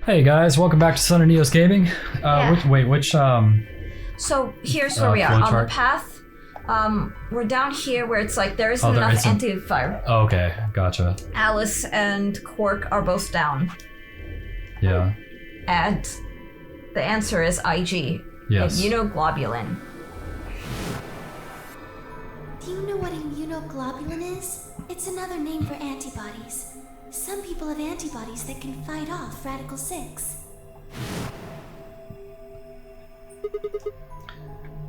Hey guys, welcome back to Sun and Neos Gaming. Which So here's where we are. On the flowchart? path, we're down here where it's like there isn't there enough isn't. anti-fire. Oh, okay, gotcha. Alice and Quark are both down. Yeah. And the answer is IG. Yes. Immunoglobulin. Do you know what immunoglobulin is? It's another name for antibodies. Some people have antibodies that can fight off Radical 6.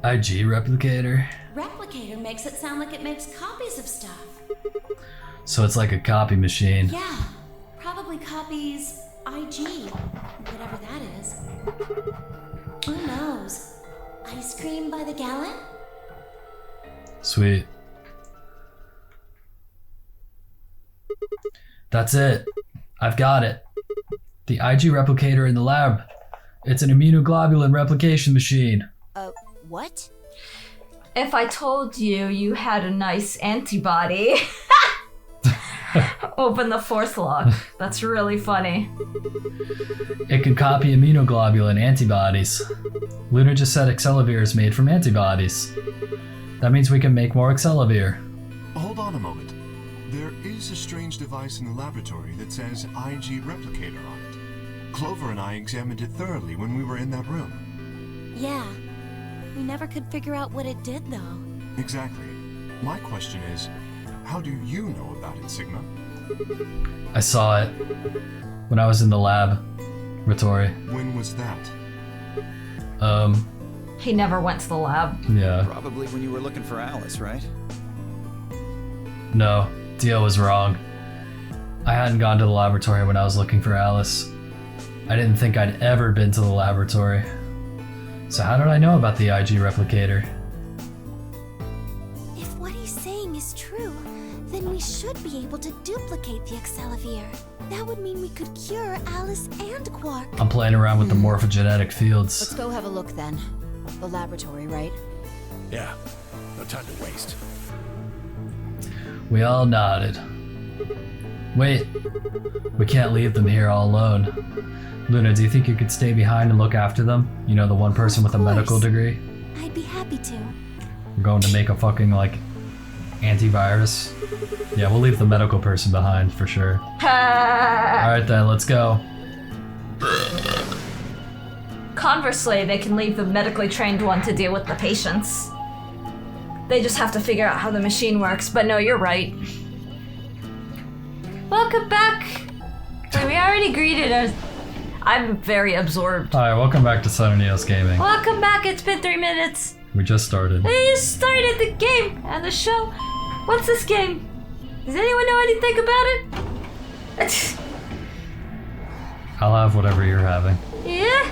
IG replicator. Replicator makes it sound like it makes copies of stuff. So it's like a copy machine. Yeah, probably copies IG, whatever that is. Who knows? Ice cream by the gallon? Sweet. That's it. I've got it. The IG replicator in the lab. It's an immunoglobulin replication machine. What? If I told you you had a nice antibody, open the fourth lock. That's really funny. It can copy immunoglobulin antibodies. Luna just said Accelavir is made from antibodies. That means we can make more Accelavir. Hold on a moment. There is a strange device in the laboratory that says IG replicator on it. Clover and I examined it thoroughly when we were in that room. Yeah. We never could figure out what it did, though. Exactly. My question is, how do you know about it, Sigma? I saw it when I was in the laboratory. When was that? He never went to the lab. Yeah. Probably when you were looking for Alice, right? No, Dio was wrong. I hadn't gone to the laboratory when I was looking for Alice. I didn't think I'd ever been to the laboratory. So how did I know about the IG replicator? If what he's saying is true, then we should be able to duplicate the Accelavir. That would mean we could cure Alice and Quark. I'm playing around with the morphogenetic fields. Let's go have a look then. The laboratory, right? Yeah. No time to waste. We all nodded. Wait, we can't leave them here all alone. Luna, do you think you could stay behind and look after them? You know, the one person with a medical degree? I'd be happy to. We're going to make a fucking, antivirus. Yeah, we'll leave the medical person behind for sure. Alright then, let's go. Conversely, they can leave the medically trained one to deal with the patients. They just have to figure out how the machine works, but no, you're right. Welcome back! We already greeted us. I'm very absorbed. Hi, welcome back to Sun and Neos Gaming. Welcome back, it's been 3 minutes. We just started. We just started the game and the show. What's this game? Does anyone know anything about it? I'll have whatever you're having. Yeah?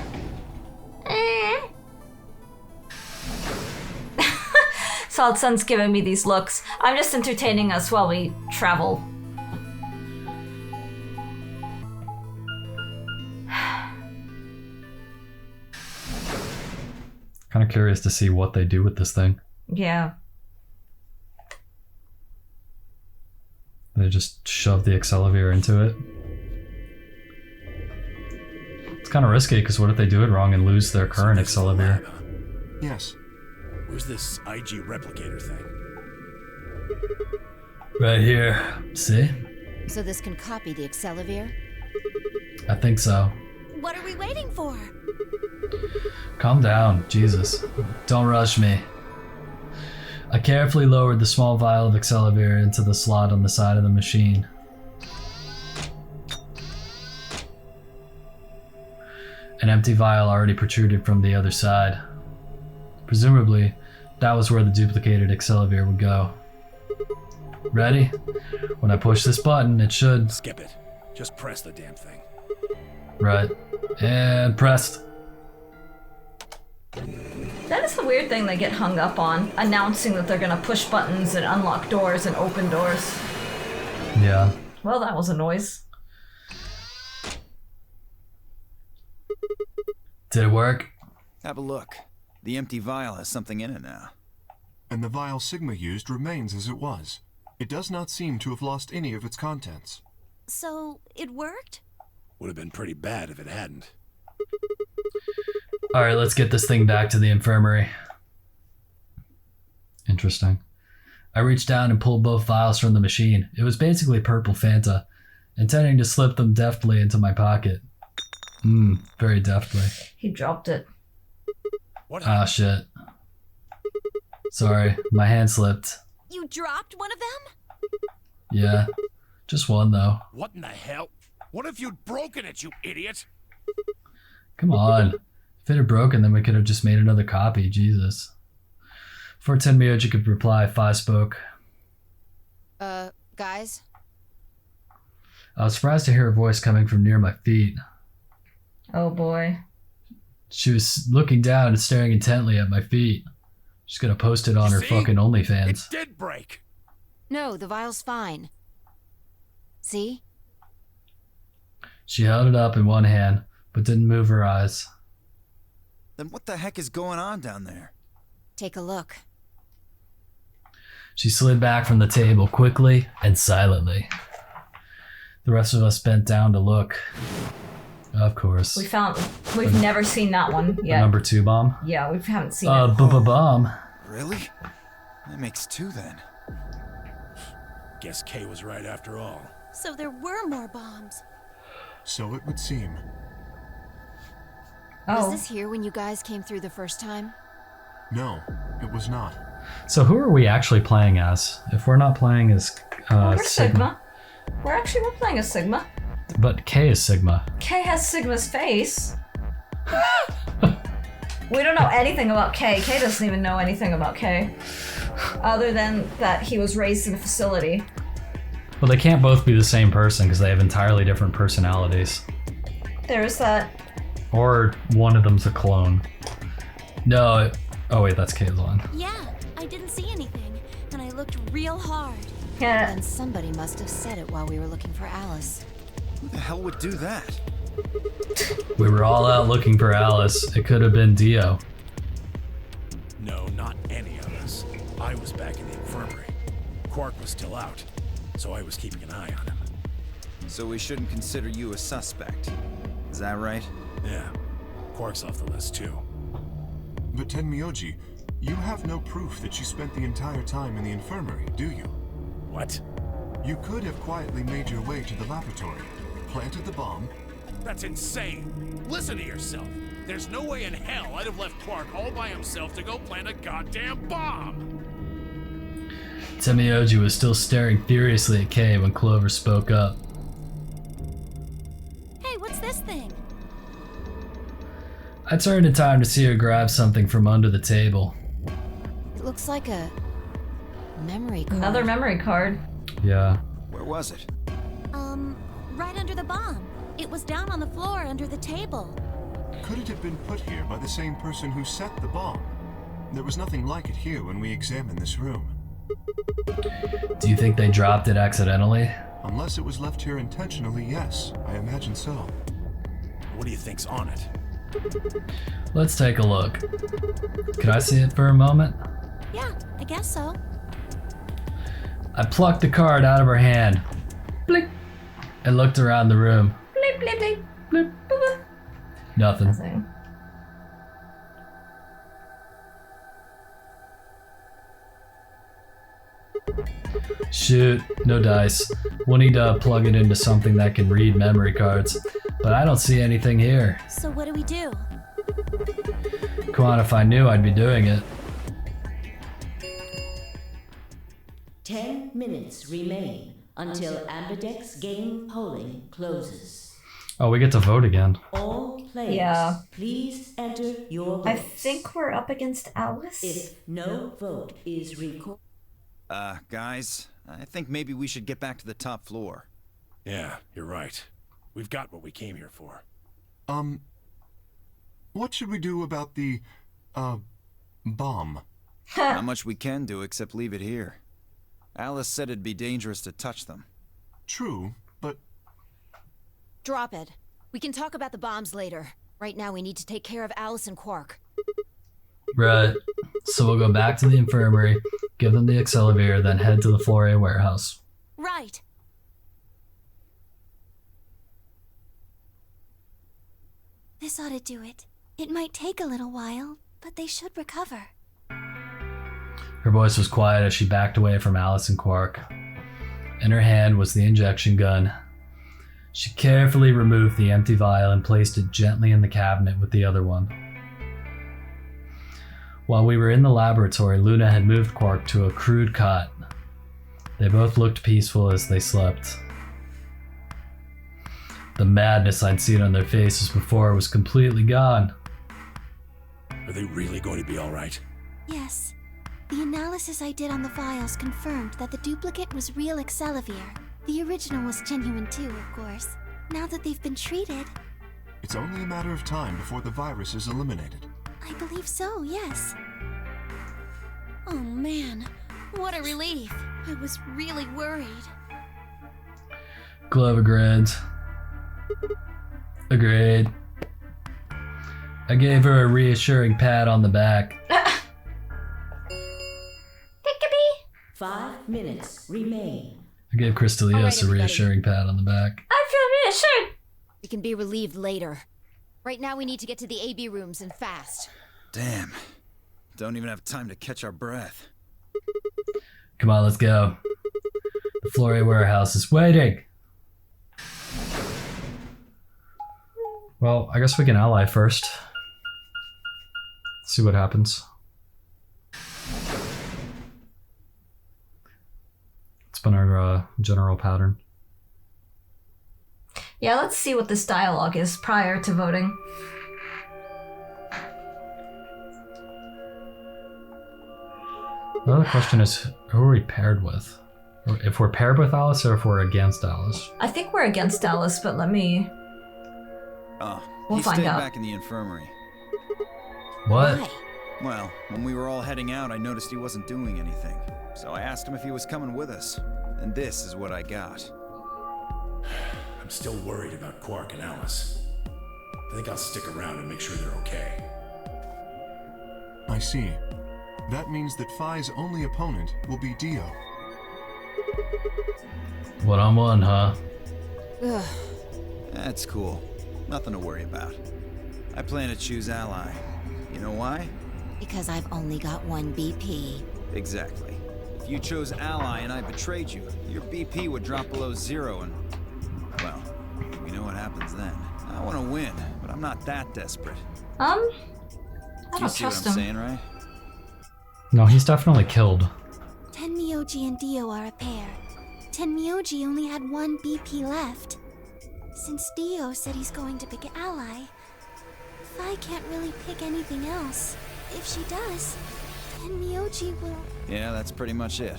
Solid Sun's giving me these looks. I'm just entertaining us while we travel. Kind of curious to see what they do with this thing. Yeah. They just shove the Accelavir into it. It's kind of risky, because what if they do it wrong and lose their current Accelavir? Yes. Where's this IG replicator thing? Right here. See? So this can copy the Accelavir? I think so. What are we waiting for? Calm down, Jesus. Don't rush me. I carefully lowered the small vial of Accelavir into the slot on the side of the machine. An empty vial already protruded from the other side. Presumably, that was where the duplicated Accelavir would go. Ready? When I push this button, it should... Skip it. Just press the damn thing. Right. And pressed. That is a weird thing they get hung up on, announcing that they're gonna push buttons and unlock doors and open doors. Yeah. Well, that was a noise. Did it work? Have a look. The empty vial has something in it now. And the vial Sigma used remains as it was. It does not seem to have lost any of its contents. So, it worked? Would have been pretty bad if it hadn't. Alright, let's get this thing back to the infirmary. Interesting. I reached down and pulled both vials from the machine. It was basically purple Fanta, intending to slip them deftly into my pocket. Very deftly. He dropped it. What? Ah, shit. Sorry, my hand slipped. You dropped one of them? Yeah, just one though. What in the hell? What if you'd broken it, you idiot? Come on. If it had broken, then we could have just made another copy. Jesus. Before Tenmyoji could reply, Fi spoke. Guys? I was surprised to hear a voice coming from near my feet. Oh boy. She was looking down and staring intently at my feet. She's gonna post it on You her see? fucking It OnlyFans. did break. No, the vial's fine. See? She held it up in one hand, but didn't move her eyes. Then what the heck is going on down there? Take a look. She slid back from the table quickly and silently. The rest of us bent down to look. Of course. We've never seen that one The yet. number 2 bomb. Yeah, we haven't seen it. Bomb. Really? That makes 2 then. Guess Kay was right after all. So there were more bombs. So it would seem. Was Oh, this here when you guys came through the first time? No, it was not. So who are we actually playing as? If we're not playing as we're Sigma. We're playing as Sigma. But K is Sigma. K has Sigma's face. We don't know anything about K. K doesn't even know anything about K. Other than that he was raised in a facility. Well, they can't both be the same person because they have entirely different personalities. There's that. Or one of them's a clone. No. Oh wait, that's Kaylon. Yeah, I didn't see anything, and I looked real hard. Yeah. Then somebody must have said it while we were looking for Alice. Who the hell would do that? We were all out looking for Alice. It could have been Dio. No, not any of us. I was back in the infirmary. Quark was still out, so I was keeping an eye on him. So we shouldn't consider you a suspect. Is that right? Yeah, Quark's off the list too. But Tenmyoji, you have no proof that you spent the entire time in the infirmary, do you? What? You could have quietly made your way to the laboratory, planted the bomb. That's insane. Listen to yourself. There's no way in hell I'd have left Quark all by himself to go plant a goddamn bomb. Tenmyoji was still staring furiously at Kay when Clover spoke up. Hey, what's this thing? I turned in time to see her grab something from under the table. It looks like a memory card. Another memory card. Yeah. Where was it? Right under the bomb. It was down on the floor under the table. Could it have been put here by the same person who set the bomb? There was nothing like it here when we examined this room. Do you think they dropped it accidentally? Unless it was left here intentionally, yes, I imagine so. What do you think's on it? Let's take a look. Can I see it for a moment? Yeah, I guess so. I plucked the card out of her hand. Blink. And looked around the room. Bleep, bleep, bleep. Blip. Boop, boop. Nothing. Nothing. Shoot, no dice. We'll need to plug it into something that can read memory cards. But I don't see anything here. So what do we do? Come on, if I knew, I'd be doing it. 10 minutes remain until Ambidex game polling closes. Oh, we get to vote again. All players, Yeah. please enter your votes. I think we're up against Alice. If no vote is recorded. Guys, I think maybe we should get back to the top floor. Yeah, you're right. We've got what we came here for. What should we do about the, bomb? Not much we can do except leave it here. Alice said it'd be dangerous to touch them. True, but Drop it. We can talk about the bombs later. Right now we need to take care of Alice and Quark. Right. So we'll go back to the infirmary, give them the Accelerator, then head to the Florea warehouse. Right. This ought to do it. It might take a little while, but they should recover. Her voice was quiet as she backed away from Alice and Quark. In her hand was the injection gun. She carefully removed the empty vial and placed it gently in the cabinet with the other one. While we were in the laboratory, Luna had moved Quark to a crude cot. They both looked peaceful as they slept. The madness I'd seen on their faces before was completely gone. Are they really going to be all right? Yes. The analysis I did on the vials confirmed that the duplicate was real Excelivir. The original was genuine too, of course. Now that they've been treated... It's only a matter of time before the virus is eliminated. I believe so, yes. Oh man, what a relief. I was really worried. Clover grins. Agreed. I gave her a reassuring pat on the back. 5 minutes remain. I gave Crystalios All right, a everybody. reassuring pat on the back. I feel reassured. We can be relieved later. Right now we need to get to the AB rooms and fast. Damn. Don't even have time to catch our breath. Come on, let's go. The Flory warehouse is waiting. Well, I guess we can ally first. See what happens. It's been our general pattern. Yeah, let's see what this dialogue is prior to voting. The other question is, who are we paired with? Or if we're paired with Alice or if we're against Alice? I think we're against Alice, but let me... Oh, We'll he find stayed out. back in the infirmary. What? Why? Well, when we were all heading out, I noticed he wasn't doing anything. So I asked him if he was coming with us. And this is what I got. I'm still worried about Quark and Alice. I think I'll stick around and make sure they're okay. I see. That means that Phi's only opponent will be Dio. One-on-one, huh? Ugh. That's cool. Nothing to worry about. I plan to choose Ally. You know why? Because I've only got one BP. Exactly. If you chose Ally and I betrayed you, your BP would drop below 0 and... well, we know what happens then. I want to win, but I'm not that desperate. I You don't see what trust I'm him. saying, right? No, he's definitely killed. Tenmyoji and Dio are a pair. Tenmyoji only had one BP left. Since Dio said he's going to pick Ally, Phi can't really pick anything else. If she does, Tenmyoji will... Yeah, that's pretty much it.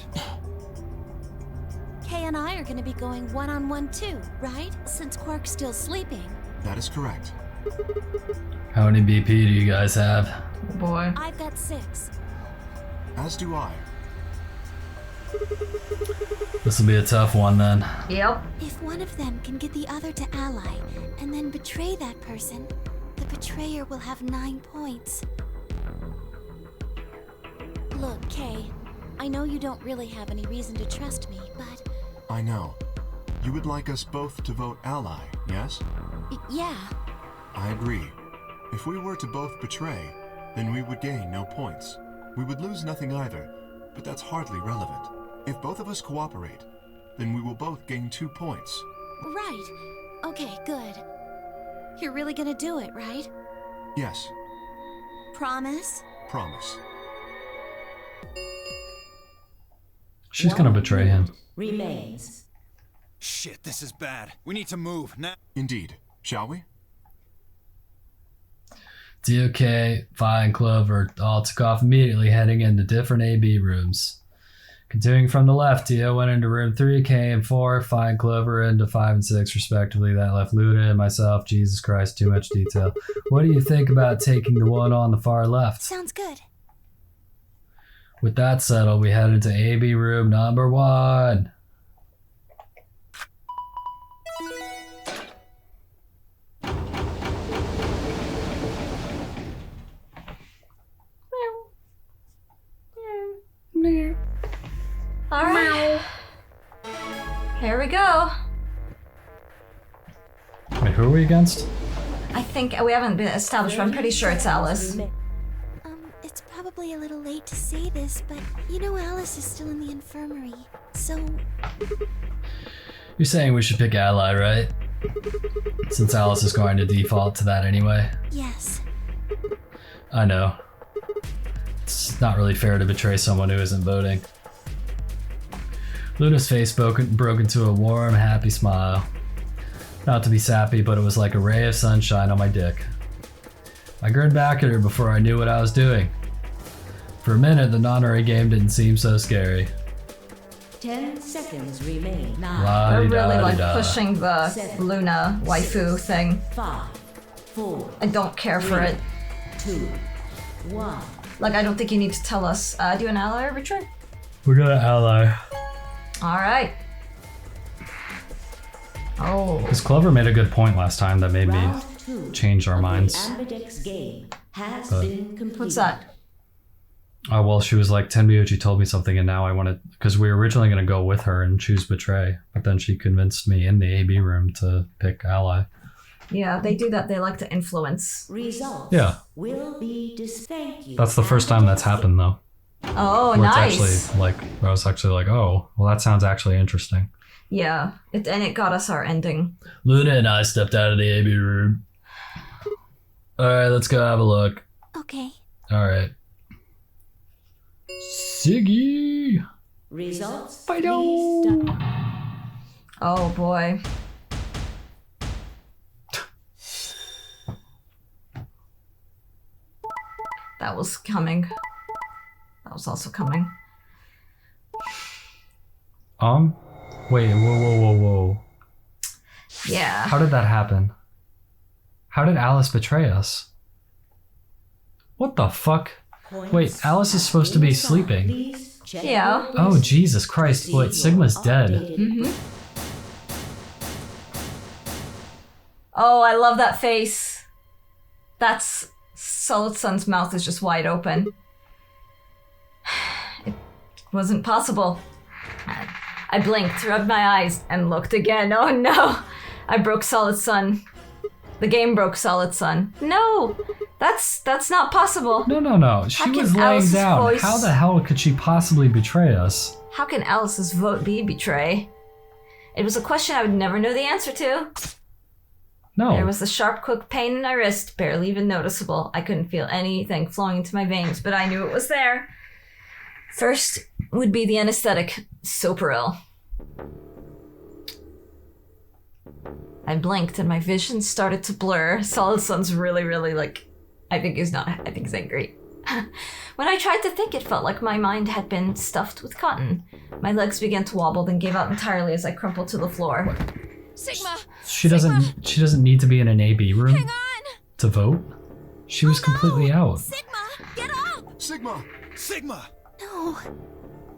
Kay and I are gonna be going one-on-one too, right? Since Quark's still sleeping. That is correct. How many BP do you guys have? Oh boy. I've got 6. As do I. This will be a tough one then. Yep. If one of them can get the other to ally, and then betray that person, the betrayer will have 9 points. Look, Kay, I know you don't really have any reason to trust me, but... I know. You would like us both to vote Ally, yes? Yeah. I agree. If we were to both betray, then we would gain no points. We would lose nothing either, but that's hardly relevant. If both of us cooperate, then we will both gain 2 points. Right. Okay, good. You're really gonna do it, right? Yes, Promise? promise. She's gonna betray him. Remains. Shit, this is bad. We need to move now. Indeed. Shall we? DOK, Phi, and Clover all took off immediately, heading into different AB rooms. Continuing from the left, Dio went into room 3, K and 4, Phi and Clover into 5 and 6, respectively. That left Luna and myself. Jesus Christ, too much detail. What do you think about taking the one on the far left? Sounds good. With that settled, we head into AB room number 1. Alright. Here we go. Wait, who are we against? I think we haven't been established, but I'm pretty sure it's Alice. It's probably a little late to say this, but you know Alice is still in the infirmary, so... You're saying we should pick Ally, right? Since Alice is going to default to that anyway. Yes. I know. It's not really fair to betray someone who isn't voting. Luna's face broke into a warm, happy smile. Not to be sappy, but it was like a ray of sunshine on my dick. I grinned back at her before I knew what I was doing. For a minute, the non-array game didn't seem so scary. 10 seconds remain. They're 9, really like La-di-da. pushing the Luna waifu thing. 5, 4, I don't care for it. 2, 1. Like, I don't think you need to tell us. Do you an ally or betray? We're gonna ally. Alright. Oh. Because Clover made a good point last time that made me Round 2 change our of the minds. Ambidex game has But- been completed. What's that? Oh, well, she was like, Tenryuji told me something and now I want to... Because we were originally going to go with her and choose Betray. But then she convinced me in the AB room to pick Ally. Yeah, they do that. They like to influence. Results Yeah. will be thank you. That's the first time that's happened, though. Oh, Where nice. it's actually like... Where I was actually like, oh, well, that sounds actually interesting. Yeah, and it got us our ending. Luna and I stepped out of the AB room. Alright, let's go have a look. Okay. Alright. Siggy! Results. Fido! please stop. Oh boy. That was coming. That was also coming. Wait, whoa. Yeah. How did that happen? How did Alice betray us? What the fuck? Wait, Alice is supposed to be sleeping. Please check Yeah. your Oh, Jesus Christ. Wait, Sigma's dead. updated. Oh, I love that face. That's Solid Sun's mouth is just wide open. It wasn't possible. I blinked, rubbed my eyes, and looked again. Oh no! I broke Solid Sun. The game broke Solid Sun. No! That's not possible. No. She How can was laying Alice's down. voice- How the hell could she possibly betray us? How can Alice's vote be betray? It was a question I would never know the answer to. No. There was a sharp, quick pain in my wrist, barely even noticeable. I couldn't feel anything flowing into my veins, but I knew it was there. First would be the anesthetic, Soperil. I blinked and my vision started to blur. Solid Sun's really, like, I think he's angry. When I tried to think, it felt like my mind had been stuffed with cotton. My legs began to wobble, then gave out entirely as I crumpled to the floor. Sigma! She doesn't need to be in an AB room Hang on! to vote. She was completely out. Sigma! Get up! Sigma! Sigma! No.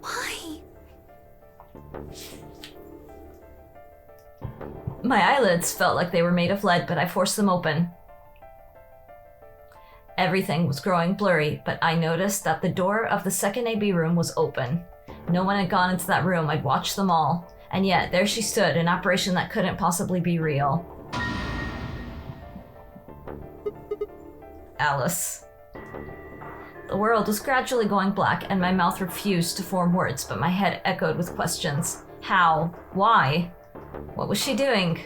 Why? My eyelids felt like they were made of lead, but I forced them open. Everything was growing blurry, but I noticed that the door of the second AB room was open. No one had gone into that room. I'd watched them all. And yet, there she stood, an apparition that couldn't possibly be real. Alice. The world was gradually going black, and my mouth refused to form words, but my head echoed with questions. How? Why? What was she doing?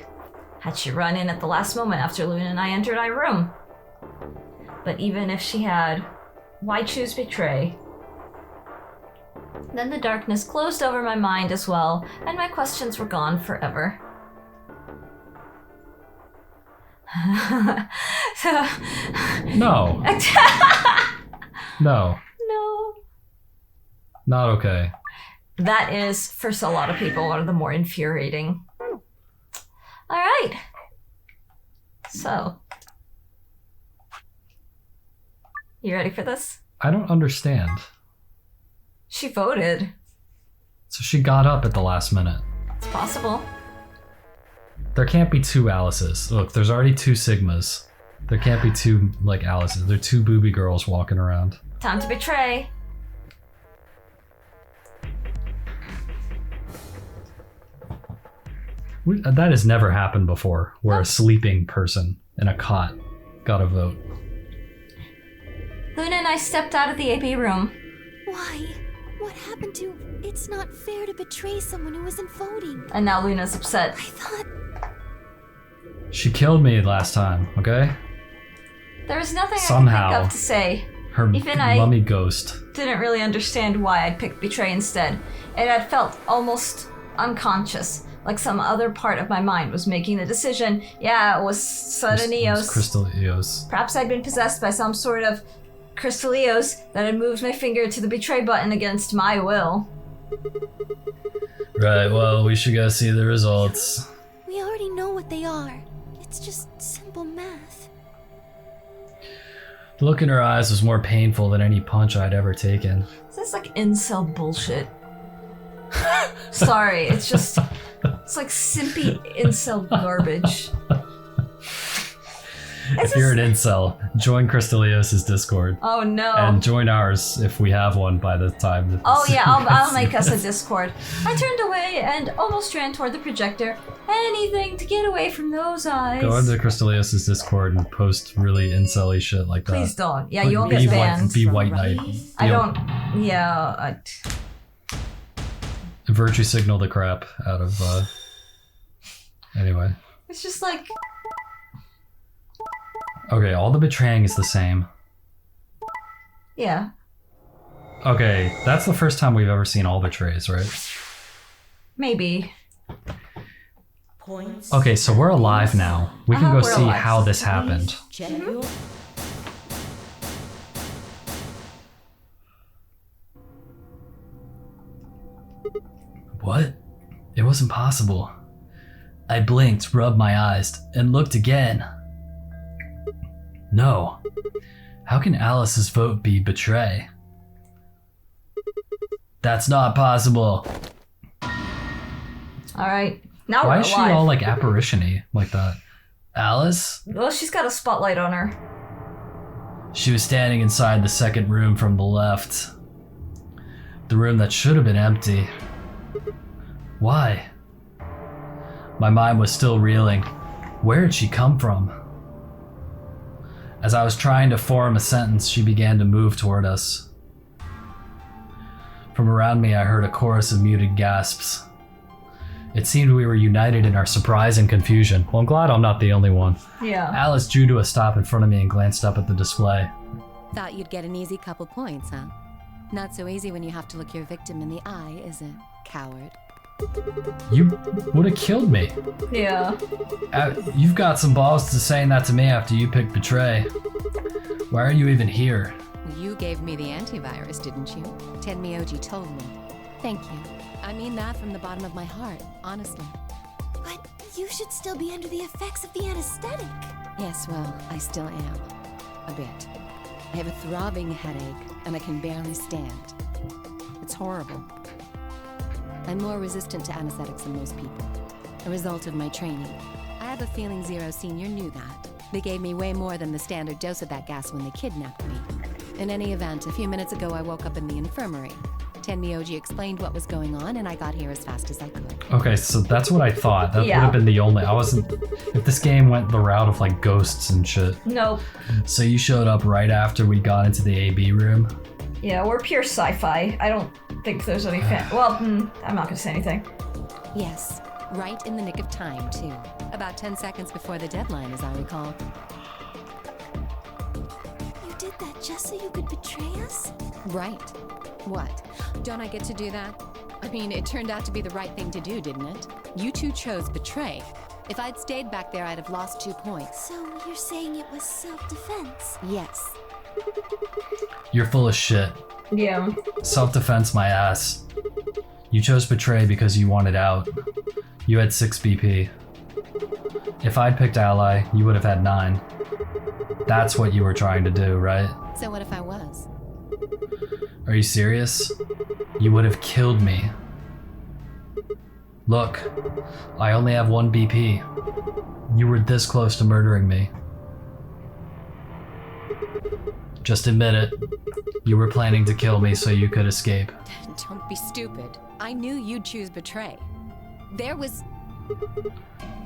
Had she run in at the last moment after Luna and I entered our room? But even if she had, why choose betray? Then the darkness closed over my mind as well, and my questions were gone forever. No. No. No. Not okay. That is, for a lot of people, one of the more infuriating. All right. So, you ready for this? I don't understand. She voted. So she got up at the last minute. It's possible. There can't be two Alices. Look, there's already two Sigmas. There can't be two, like, Alices. They're two booby girls walking around. Time to betray. That has never happened before, where a sleeping person and a cot got a vote. Luna and I stepped out of the AB room. Why? What happened to... It's not fair to betray someone who isn't voting. And now Luna's upset. I thought... She killed me last time, okay? There was nothing I Somehow. could think of to say. Her Even I- mummy ghost. Didn't really understand why I'd picked Betray instead. It had felt almost unconscious, like some other part of my mind was making the decision. Yeah, it was sudden It was Eos. Crystal Eos. Perhaps I'd been possessed by some sort of crystal Eos that had moved my finger to the Betray button against my will. Right, well, we should go see the results. We already know what they are. It's just simple math. The look in her eyes was more painful than any punch I'd ever taken. Is this like incel bullshit? Sorry, it's just... It's like simpy incel garbage. If you're an incel, join Crystal Eos' Discord. Oh no. And join ours if we have one by the time that Oh this yeah, I'll make us a is. Discord. I turned away and almost ran toward the projector. Anything to get away from those eyes. Go into Crystal Eos' Discord and post really incel-y shit like that. Please don't. Yeah, Like, you'll be get banned. Be White Knight. I Be a- don't... Yeah, Virtue signal the crap out of, Anyway. It's just like... Okay, all the betraying is the same. Yeah. Okay, that's the first time we've ever seen all betrays, right? Maybe. Points. Okay, so we're alive now. We can go we're see alive. how this happened. Check your... What? It wasn't possible. I blinked, rubbed my eyes, and looked again. No. How can Alice's vote be betray? That's not possible. Alright. Now Why we're is she alive. all like apparition-y like that? Alice? Well, she's got a spotlight on her. She was standing inside the second room from the left. The room that should have been empty. Why? My mind was still reeling. Where had she come from? As I was trying to form a sentence, she began to move toward us. From around me, I heard a chorus of muted gasps. It seemed we were united in our surprise and confusion. Well, I'm glad I'm not the only one. Yeah. Alice drew to a stop in front of me and glanced up at the display. Thought you'd get an easy couple points, huh? Not so easy when you have to look your victim in the eye, is it, coward? You would have killed me. Yeah. You've got some balls to saying that to me after you picked Betray. Why are you even here? You gave me the antivirus, didn't you? Tenmyoji told me. Thank you. I mean that from the bottom of my heart, honestly. But you should still be under the effects of the anesthetic. Yes, well, I still am. A bit. I have a throbbing headache, and I can barely stand. It's horrible. I'm more resistant to anesthetics than most people. A result of my training. I have a feeling Zero Senior knew that. They gave me way more than the standard dose of that gas when they kidnapped me. In any event, a few minutes ago I woke up in the infirmary. Tenmyoji explained what was going on, and I got here as fast as I could. Okay, so that's what I thought. That Yeah. would have been the only... I wasn't... If this game went the route of like ghosts and shit. Nope. So you showed up right after we got into the AB room? Yeah, we're pure sci-fi. I don't think there's any well, I'm not gonna say anything. Yes, right in the nick of time, too. About 10 seconds before the deadline, as I recall. You did that just so you could betray us? Right. What? Don't I get to do that? I mean, it turned out to be the right thing to do, didn't it? You two chose betray. If I'd stayed back there, I'd have lost 2 points. So you're saying it was self-defense? Yes. You're full of shit. Yeah. Self-defense my ass. You chose Betray because you wanted out. You had 6 BP. If I'd picked Ally, you would have had 9. That's what you were trying to do, right? So what if I was? Are you serious? You would have killed me. Look, I only have 1 BP. You were this close to murdering me. Just admit it. You were planning to kill me so you could escape. Don't be stupid. I knew you'd choose betray. There was...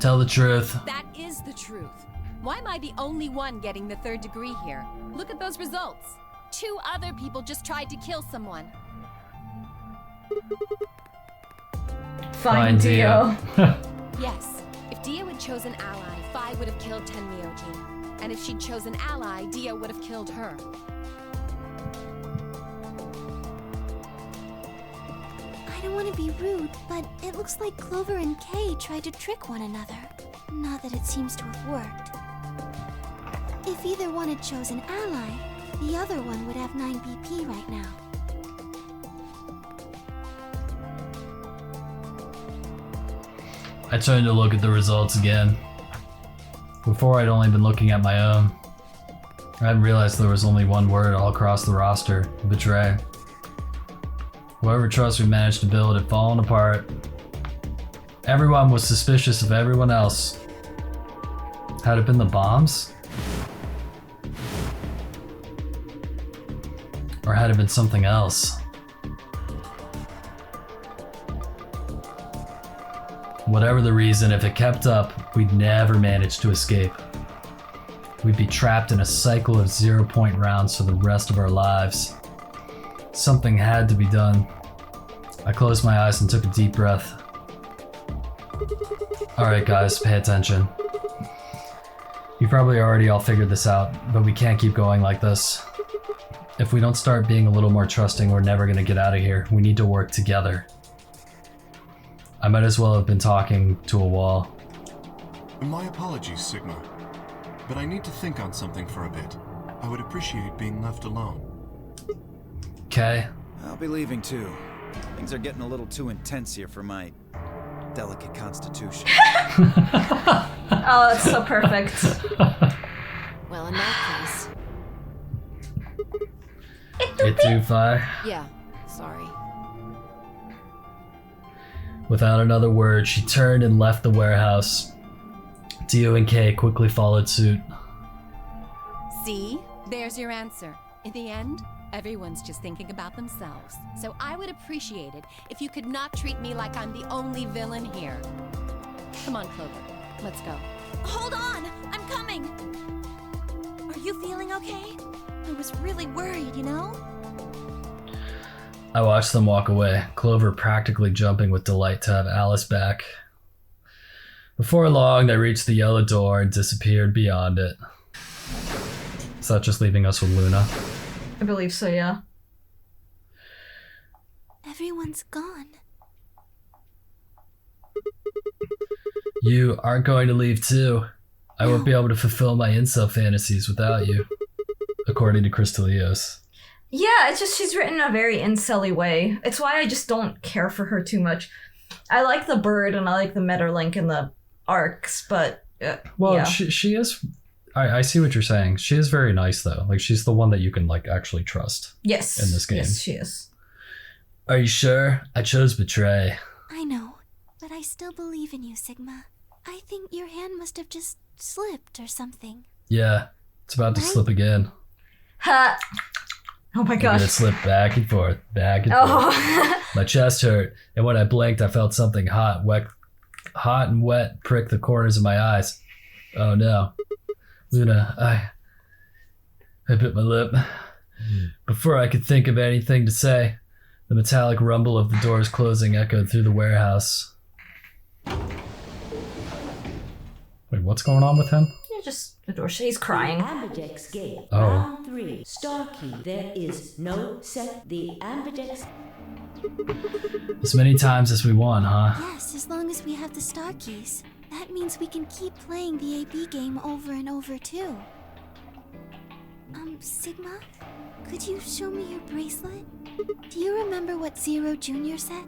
Tell the truth. That is the truth. Why am I the only one getting the 3rd degree here? Look at those results. 2 other people just tried to kill someone. Find Dio. Yes, if Dio had chosen ally, Fi would have killed Tenmyoji. And if she'd chosen ally, Dio would have killed her. I don't want to be rude, but it looks like Clover and Kay tried to trick one another. Not that it seems to have worked. If either one had chosen ally, the other one would have 9 BP right now. I turned to look at the results again. Before, I'd only been looking at my own. I hadn't realized there was only one word all across the roster: betray. Whatever trust we managed to build had fallen apart. Everyone was suspicious of everyone else. Had it been the bombs? Or had it been something else? Whatever the reason, if it kept up, we'd never manage to escape. We'd be trapped in a cycle of 0-point rounds for the rest of our lives. Something had to be done. I closed my eyes and took a deep breath. Alright guys, pay attention. You probably already all figured this out, but we can't keep going like this. If we don't start being a little more trusting, we're never gonna get out of here. We need to work together. I might as well have been talking to a wall. My apologies, Sigma. But I need to think on something for a bit. I would appreciate being left alone. Okay. I'll be leaving too. Things are getting a little too intense here for my delicate constitution. Oh, that's so perfect. Well, in that case... It too far. Yeah, sorry. Without another word, she turned and left the warehouse. Dio and Kay quickly followed suit. See? There's your answer. In the end, everyone's just thinking about themselves. So I would appreciate it if you could not treat me like I'm the only villain here. Come on, Clover. Let's go. Hold on! I'm coming! Are you feeling okay? I was really worried, you know? I watched them walk away, Clover practically jumping with delight to have Alice back. Before long, they reached the yellow door and disappeared beyond it. Is that just leaving us with Luna? I believe so, yeah. Everyone's gone. You aren't going to leave too. I won't be able to fulfill my incel fantasies without you, according to Crystalios. Yeah, it's just she's written in a very incel-y way. It's why I just don't care for her too much. I like the bird and I like the Metterlink and the arcs, but well, yeah. she is. I see what you're saying. She is very nice though. Like she's the one that you can like actually trust. Yes. In this game. Yes, she is. Are you sure? I chose betray. I know, but I still believe in you, Sigma. I think your hand must have just slipped or something. Yeah, it's about to slip again. Ha! Oh my gosh. It slipped back and forth, back and forth. My chest hurt, and when I blinked, I felt something hot and wet prick the corners of my eyes. Oh no. Luna, I bit my lip. Before I could think of anything to say, the metallic rumble of the doors closing echoed through the warehouse. Wait, what's going on with him? Yeah, just the door. He's crying. Ambidex gate. Oh. Round 3. Star key. There is no set. The Ambidex. As many times as we want, huh? Yes, as long as we have the star keys. That means we can keep playing the AB game over and over too. Sigma? Could you show me your bracelet? Do you remember what Zero Jr. said?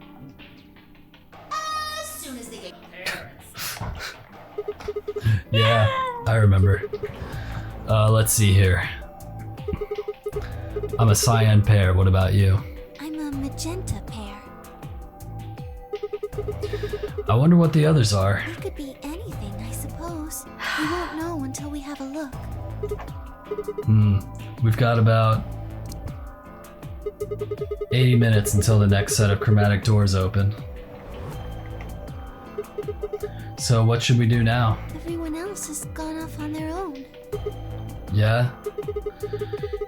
As soon as they get parents. Yeah, I remember. Let's see here. I'm a cyan pair, what about you? I'm a magenta pair. I wonder what the others are. It could be anything, I suppose. We won't know until we have a look. We've got about 80 minutes until the next set of chromatic doors open. So what should we do now? Everyone else has gone off on their own. Yeah?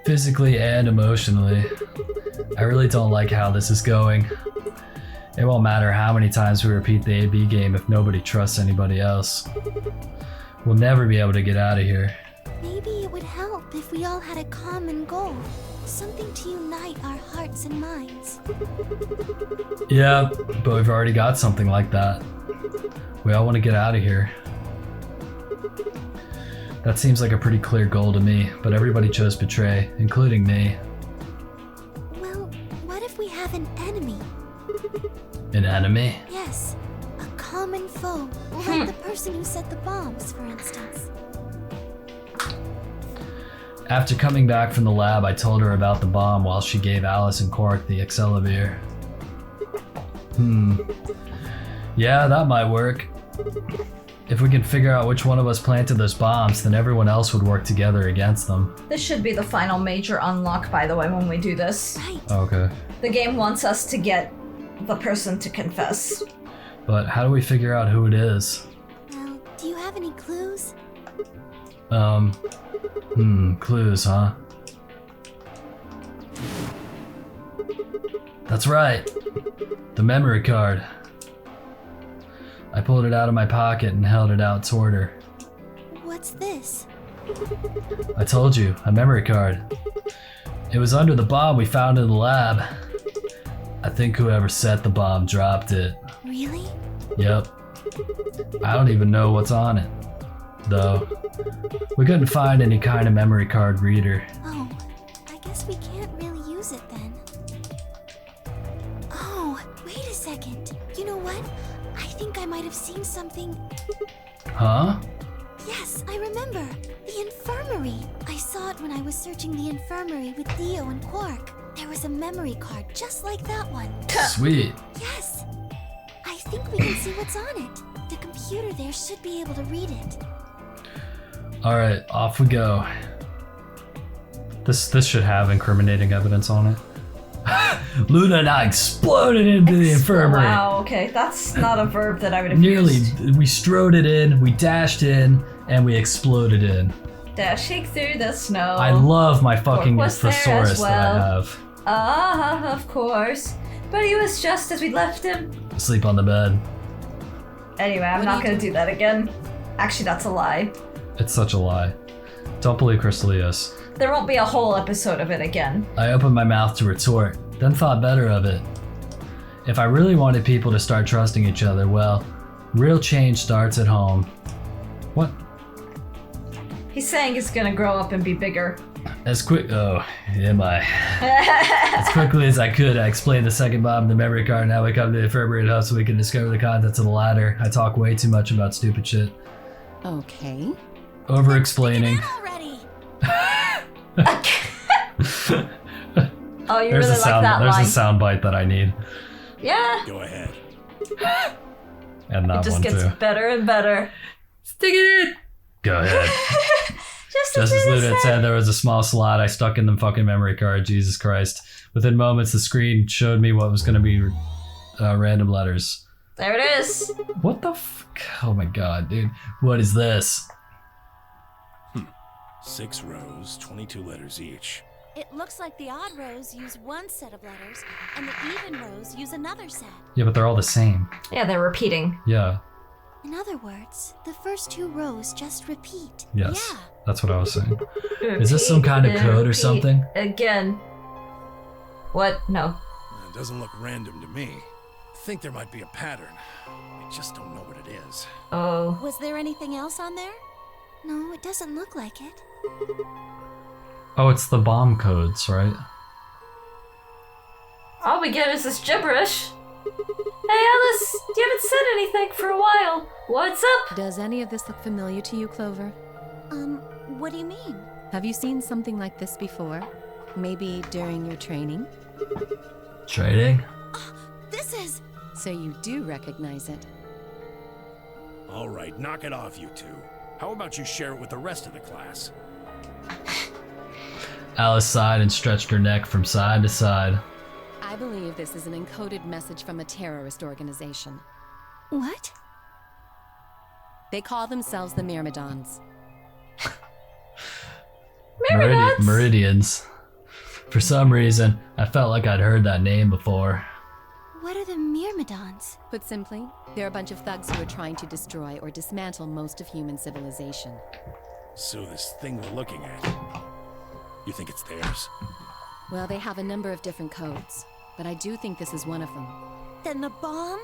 Physically and emotionally. I really don't like how this is going. It won't matter how many times we repeat the A-B game if nobody trusts anybody else. We'll never be able to get out of here. Maybe it would help if we all had a common goal. Something to unite our hearts and minds. Yeah, but we've already got something like that. We all want to get out of here. That seems like a pretty clear goal to me, but everybody chose betray, including me. Well, what if we have an enemy? An enemy? Yes, a common foe, like the person who set the bombs, for instance. After coming back from the lab, I told her about the bomb while she gave Alice and Quark the Excelivir. Yeah, that might work. If we can figure out which one of us planted those bombs, then everyone else would work together against them. This should be the final major unlock, by the way, when we do this. Right. Okay. The game wants us to get the person to confess. But how do we figure out who it is? Well, do you have any clues? Clues, huh? That's right. The memory card. I pulled it out of my pocket and held it out toward her. What's this? I told you, a memory card. It was under the bomb we found in the lab. I think whoever set the bomb dropped it. Really? Yep. I don't even know what's on it, though. We couldn't find any kind of memory card reader. Oh, I guess we can't really use it then. Oh, wait a second. You know what? I think I might have seen something. Huh? Yes, I remember. The infirmary. I saw it when I was searching the infirmary with Theo and Quark. There was a memory card just like that one. Sweet. Yes. I think we can see what's on it. The computer there should be able to read it. Alright, off we go. This should have incriminating evidence on it. Luna and I exploded into the infirmary. Wow, okay, that's not a verb that I would have Nearly, used. we strode it in, we dashed in, and we exploded in. Dashing through the snow. I love my fucking Quark was there as thesaurus that I well. have. Of course. But he was just as we left him. Sleep on the bed. Anyway, I'm not gonna do that again. Actually, that's a lie. It's such a lie. Don't believe Crystalios. There won't be a whole episode of it again. I opened my mouth to retort, then thought better of it. If I really wanted people to start trusting each other, well, real change starts at home. What? He's saying he's gonna grow up and be bigger. As quickly as I could, I explained the second bomb in the memory card and how we come to the infirmary and so we can discover the contents of the ladder. I talk way too much about stupid shit. Okay. Over-explaining. Already. Oh, you There's really a like sound. that There's line. a sound bite that I need, Yeah. Go ahead. and It that just one gets too. better and better. Stick it in. Go ahead. Just Just as do Luna this had said, there was a small slot I stuck in the fucking memory card. Jesus Christ! Within moments, the screen showed me what was going to be random letters. There it is. What the fuck? Oh my god, dude! What is this? 6 rows, 22 letters each. It looks like the odd rows use one set of letters, and the even rows use another set. Yeah, but they're all the same. Yeah, they're repeating. Yeah. In other words, the first two rows just repeat. Yes. Yeah. That's what I was saying. Is this some kind of Repeat, code or repeat something? Again. What? No. It doesn't look random to me. I think there might be a pattern. I just don't know what it is. Oh. Was there anything else on there? No, it doesn't look like it. Oh, it's the bomb codes, right? All we get is this gibberish. Hey, Alice, you haven't said anything for a while. What's up? Does any of this look familiar to you, Clover? What do you mean? Have you seen something like this before? Maybe during your training? Trading? This is... So you do recognize it. All right, knock it off, you two. How about you share it with the rest of the class? Alice sighed and stretched her neck from side to side. I believe this is an encoded message from a terrorist organization. What? They call themselves the Myrmidons. Myrmidons? Meridians. For some reason, I felt like I'd heard that name before. What are the Myrmidons? Put simply, they're a bunch of thugs who are trying to destroy or dismantle most of human civilization. So this thing we're looking at, you think it's theirs? Well, they have a number of different codes, but I do think this is one of them. Then the bomb?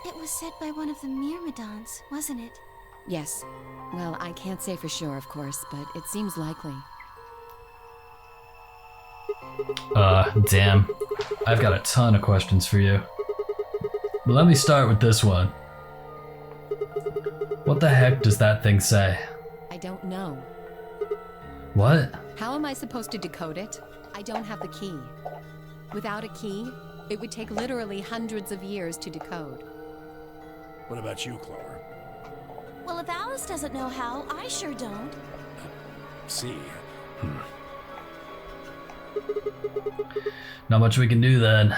It was said by one of the Myrmidons, wasn't it? Yes. Well, I can't say for sure, of course, but it seems likely. Damn. I've got a ton of questions for you. But let me start with this one. What the heck does that thing say? I don't know. What? How am I supposed to decode it? I don't have the key. Without a key, it would take literally hundreds of years to decode. What about you, Clover? Well, if Alice doesn't know how, I sure don't. See. Not much we can do then.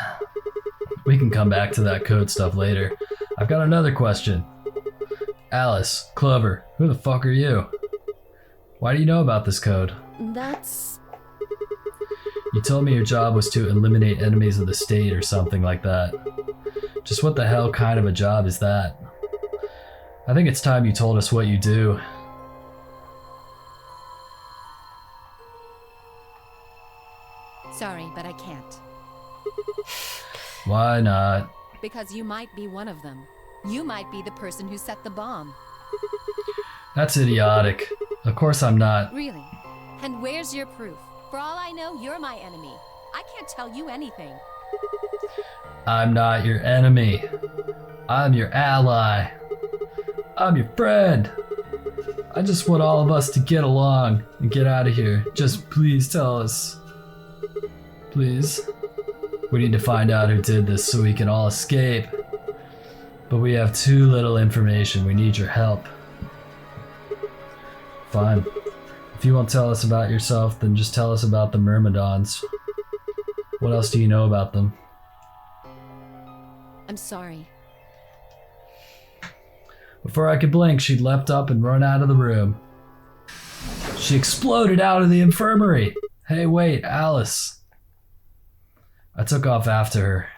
We can come back to that code stuff later. I've got another question. Alice, Clover, who the fuck are you? Why do you know about this code? That's... You told me your job was to eliminate enemies of the state or something like that. Just what the hell kind of a job is that? I think it's time you told us what you do. Sorry, but I can't. Why not? Because you might be one of them. You might be the person who set the bomb. That's idiotic. Of course I'm not. Really? And where's your proof? For all I know, you're my enemy. I can't tell you anything. I'm not your enemy. I'm your ally. I'm your friend. I just want all of us to get along and get out of here. Just please tell us. Please. We need to find out who did this so we can all escape. But we have too little information. We need your help. Fine. If you won't tell us about yourself, then just tell us about the Myrmidons. What else do you know about them? I'm sorry. Before I could blink, she'd leapt up and run out of the room. She exploded out of the infirmary. Hey, wait, Alice. I took off after her.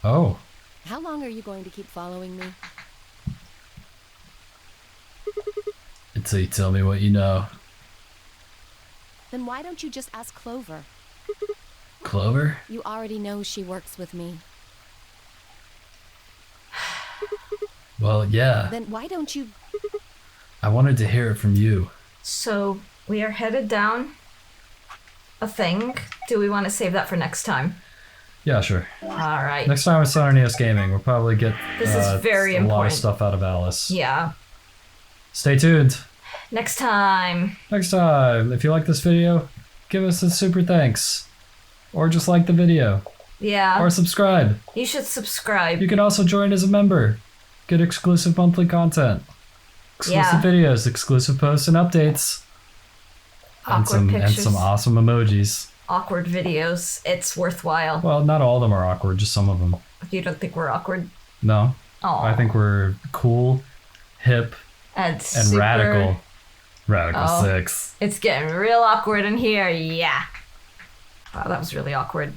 Oh. How long are you going to keep following me? Until you tell me what you know. Then why don't you just ask Clover? Clover? You already know she works with me. Well, yeah. Then why don't you... I wanted to hear it from you. So, we are headed down a thing. Do we want to save that for next time? Yeah, sure. Alright. Next time it's on NES Gaming, we'll probably get This is very a lot of important. stuff out of Alice. Yeah. Stay tuned. Next time. Next time, if you like this video, give us a super thanks. Or just like the video. Yeah. Or subscribe. You should subscribe. You can also join as a member. Get exclusive monthly content. Exclusive videos, exclusive posts and updates. Awkward pictures. And some awesome emojis. Awkward videos. It's worthwhile. Well, not all of them are awkward, just some of them. You don't think we're awkward? No. Aw. I think we're cool, hip, And radical. Radical Oh. 6. It's getting real awkward in here. Yeah. Wow, that was really awkward.